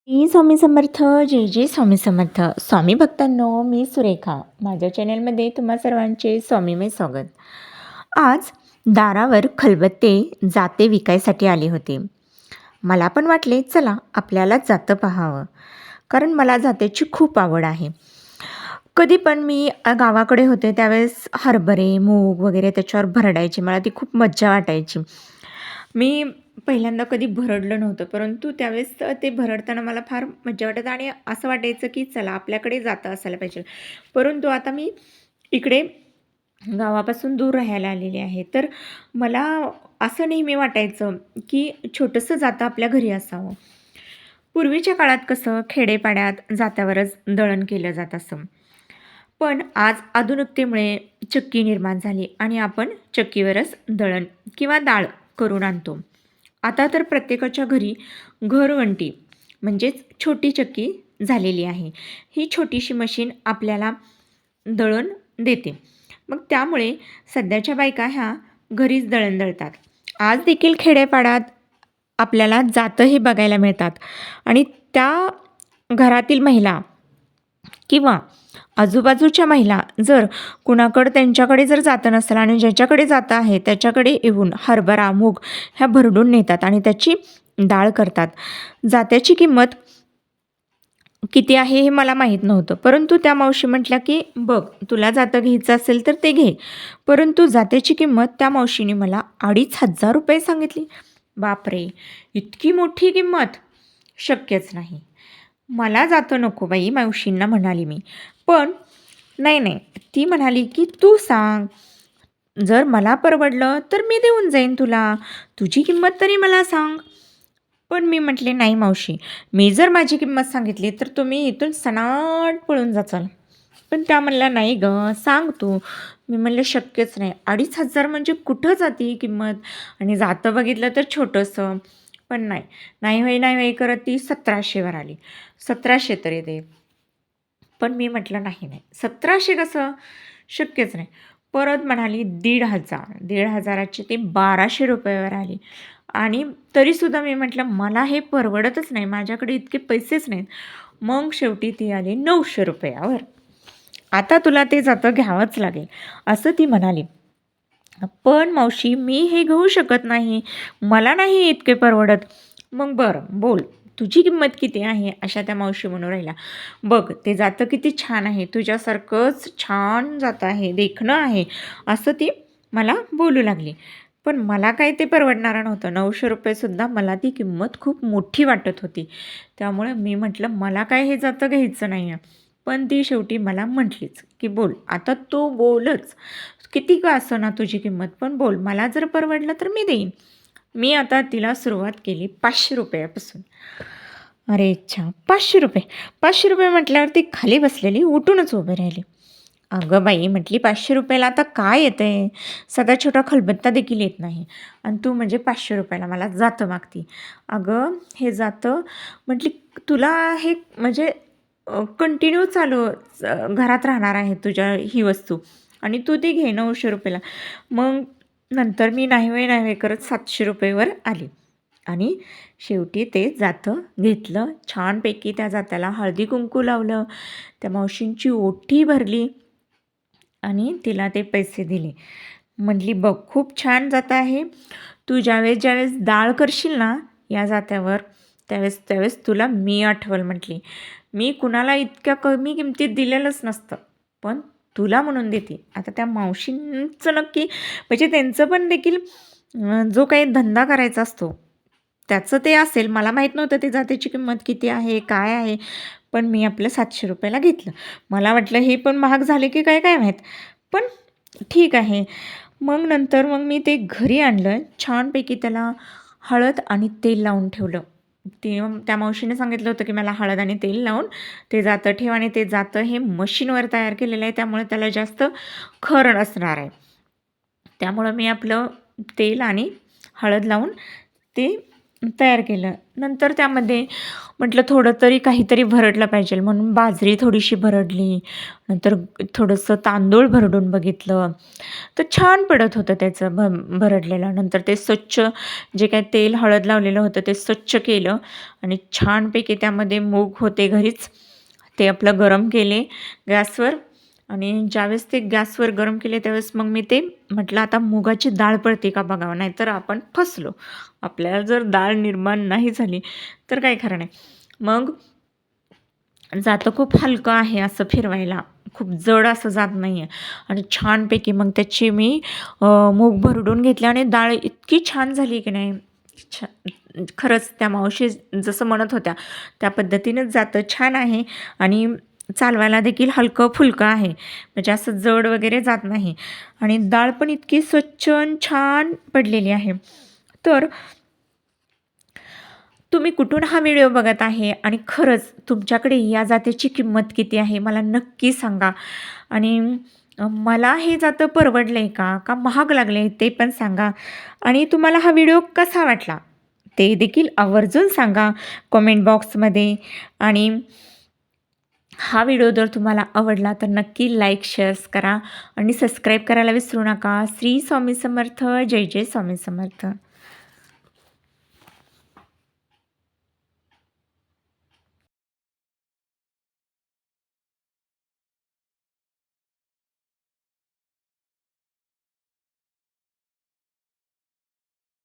स्वामी समर्थ. जय जय स्वामी समर्थ. स्वामी भक्तांनो, मी सुरेखा. माझ्या चॅनलमध्ये तुम्हा सर्वांचे स्वामीमय स्वागत. आज दारावर खलबत्ते जाते विकायसाठी आले होते. मला पण वाटले चला आपल्याला जातं पाहावं, कारण मला जात्याची खूप आवड आहे. कधी पण मी गावाकडे होते त्यावेळेस हरभरे मूग वगैरे त्याच्यावर भरडायचे, मला ती खूप मज्जा वाटायची. मी पहिल्यांदा कधी भरडलं नव्हतं, परंतु त्यावेळेस ते भरडताना मला फार मज्जा वाटत आणि असं वाटायचं की चला आपल्याकडे जातं असायला पाहिजे. परंतु आता मी इकडे गावापासून दूर राहायला आलेले आहे, तर मला असं नेहमी वाटायचं की छोटंसं जातं आपल्या घरी असावं. पूर्वीच्या काळात कसं खेडेपाड्यात जात्यावरच दळण केलं जात असं. पण आज आधुनिकतेमुळे चक्की निर्माण झाली आणि आपण चक्कीवरच दळण किंवा डाळ करून आणतो. आता तर प्रत्येकाच्या घरी घरवंटी म्हणजेच छोटी चक्की झालेली आहे. ही छोटीशी मशीन आपल्याला दळण देते. मग त्यामुळे सध्याच्या बायका ह्या घरीच दळण दळतात. आज देखील खेड्यापाड्यात आपल्याला जातंही बघायला मिळतात आणि त्या घरातील महिला किंवा आजूबाजूच्या महिला जर कुणाकडं त्यांच्याकडे जर जातं नसेल आणि ज्याच्याकडे जातं आहे त्याच्याकडे येऊन हरभरा, मूग ह्या भरडून नेतात आणि त्याची डाळ करतात. जात्याची किंमत किती आहे हे मला माहीत नव्हतं. परंतु त्या मावशी म्हटल्या, की "बघ, तुला जातं घ्यायचं असेल तर ते घे." परंतु जात्याची किंमत त्या मावशीने मला ₹2500 सांगितली. बापरे! इतकी मोठी किंमत? शक्यच नाही. मला जातं नको बाई, मावशींना म्हणाली मी. पण नाही, नाही. ती म्हणाली, की "तू सांग. जर मला परवडलं तर मी देऊन जाईन तुला. तुझी किंमत तरी मला सांग." पण मी म्हटले, "नाही मावशी, मी जर माझी किंमत सांगितली तर तुम्ही इथून सनाट पळून जाचाल." पण त्या म्हणल्या, "नाही गं, सांग तू." मी म्हणले, "शक्यच नाही. 2500 म्हणजे कुठं जाते ही किंमत आणि जातं बघितलं तर छोटंसं." पण नाही, नाही होई, नाही होई करत ती 1700 वर आली. 1700 तरी दे. पण मी म्हटलं, "नाही, नाही. 1700 कसं? शक्यच नाही." परत म्हणाली 1500. 1500ची ती ₹1200 वर आली. आणि तरीसुद्धा मी म्हटलं, "मला हे परवडतच नाही. माझ्याकडे इतके पैसेच नाहीत." मग शेवटी ती आली ₹900 वर. "आता तुला ते जातं घ्यावंच लागेल," असं ती म्हणाली. "पण मावशी मी हे घेऊ शकत नाही. मला नाही इतके परवडत." "मग बरं बोल, तुझी किंमत किती आहे?" अशा त्या मावशी म्हणून राहिल्या. "बघ ते जातं किती छान आहे. तुझ्यासारखंच छान जातं आहे, देखणं आहे." असं ती मला बोलू लागली. पण मला काही ते परवडणारं नव्हतं. ₹900 सुद्धा मला ती किंमत खूप मोठी वाटत होती. त्यामुळे मी म्हटलं, "मला काय हे जातं घ्यायचं नाही आहे." पण ती शेवटी मला म्हटलीच, की "बोल, आता तू बोलच. किती का असेना तुझी किंमत, पण बोल. मला जर परवडलं तर मी देईन." मी आता तिला सुरुवात केली ₹500 पासून. अरे अच्छा! ₹500. ₹500 म्हटल्यावर ती खाली बसलेली उठूनच उभी राहिली. "अगं बाई," म्हटली, ₹500 ला आता काय येतंय? साधा छोटा खलबत्ता देखील येत नाही आणि तू म्हणजे ₹500 ला मला जातं मागती." "अगं, हे जातं," म्हटली, "तुला हे म्हणजे कंटिन्यू चालू घरात राहणार आहे तुझ्या ही वस्तू आणि तू ती घे ₹900 ला." मग नंतर मी नाही होय, नाही होय करत ₹700 वर आली आणि शेवटी ते जातं घेतलं. छानपैकी त्या जात्याला हळदी-कुंकू लावलं, त्या मावशींची ओटी भरली आणि तिला ते पैसे दिले. म्हटली, "बघ, खूप छान जातं आहे. तू ज्यावेळेस ज्यावेळेस डाळ करशील ना या जात्यावर, त्यावेळेस त्यावेळेस तुला मी आठवल." म्हटली. "मी कुणाला इतक्या कमी किमतीत दिलेलंच नसतं, पण तुला म्हणून देते." आता त्या मावशींचं नक्की म्हणजे त्यांचं पण देखील जो काही धंदा करायचा असतो, त्याचं ते असेल. मला माहीत नव्हतं ते जात्याची किंमत किती आहे, काय आहे. पण मी आपलं ₹700 ला घेतलं. मला वाटलं हे पण महाग झाले की काय, काय माहीत. पण ठीक आहे. मग नंतर मग मी ते घरी आणलं. छानपैकी त्याला हळद आणि तेल लावून ठेवलं. ते त्या मावशीने सांगितलं होतं की मला हळद आणि तेल लावून ते जातं ठेव आणि ते जातं हे मशीनवर तयार केलेलं आहे, त्यामुळे त्याला जास्त खर नसणार आहे. त्यामुळं मी आपलं तेल आणि हळद लावून ते तयार केलं. नंतर त्यामध्ये म्हटलं थोडं तरी काहीतरी भरडलं पाहिजे म्हणून बाजरी थोडीशी भरडली. नंतर थोडंसं तांदूळ भरडून बघितलं. तर छान पडत होतं त्याचं भरडलेलं. नंतर ते स्वच्छ जे काही तेल, हळद लावलेलं होतं ते स्वच्छ केलं आणि छानपैकी त्यामध्ये मूग होते घरीच, ते आपलं गरम केले गॅसवर आणि ज्यावेळेस ते गॅसवर गरम केले त्यावेळेस मग मी ते म्हटलं आता मुगाची डाळ पडते का बघावं, नाहीतर आपण फसलो. आपल्याला जर डाळ निर्माण नाही झाली तर काही खरं नाही. मग जातं खूप हलकं आहे असं फिरवायला, खूप जड असं जात नाही आहे आणि छानपैकी मग त्याची मी मूग भरडून घेतले आणि डाळ इतकी छान झाली की नाही, खरंच त्या मावशी जसं म्हणत होत्या त्या पद्धतीनेच जातं, छान आहे आणि चालवायला देखील हलकं-फुलकं आहे. म्हणजे असं जड वगैरे जात नाही आणि डाळ पण इतकी स्वच्छ आणि छान पडलेली आहे. तर तुम्ही कुठून हा व्हिडिओ बघत आहे आणि खरंच तुमच्याकडे या जातीची किंमत किती आहे मला नक्की सांगा आणि मला हे जातं परवडलं आहे का? का महाग लागले ते पण सांगा आणि तुम्हाला हा व्हिडिओ कसा वाटला ते देखील आवर्जून सांगा कमेंट बॉक्समध्ये आणि हा व्हिडिओ जर तुम्हाला आवडला तर नक्की लाईक शेअर्स करा आणि सबस्क्राईब करायला विसरू नका. श्री स्वामी समर्थ. जय जय स्वामी समर्थ.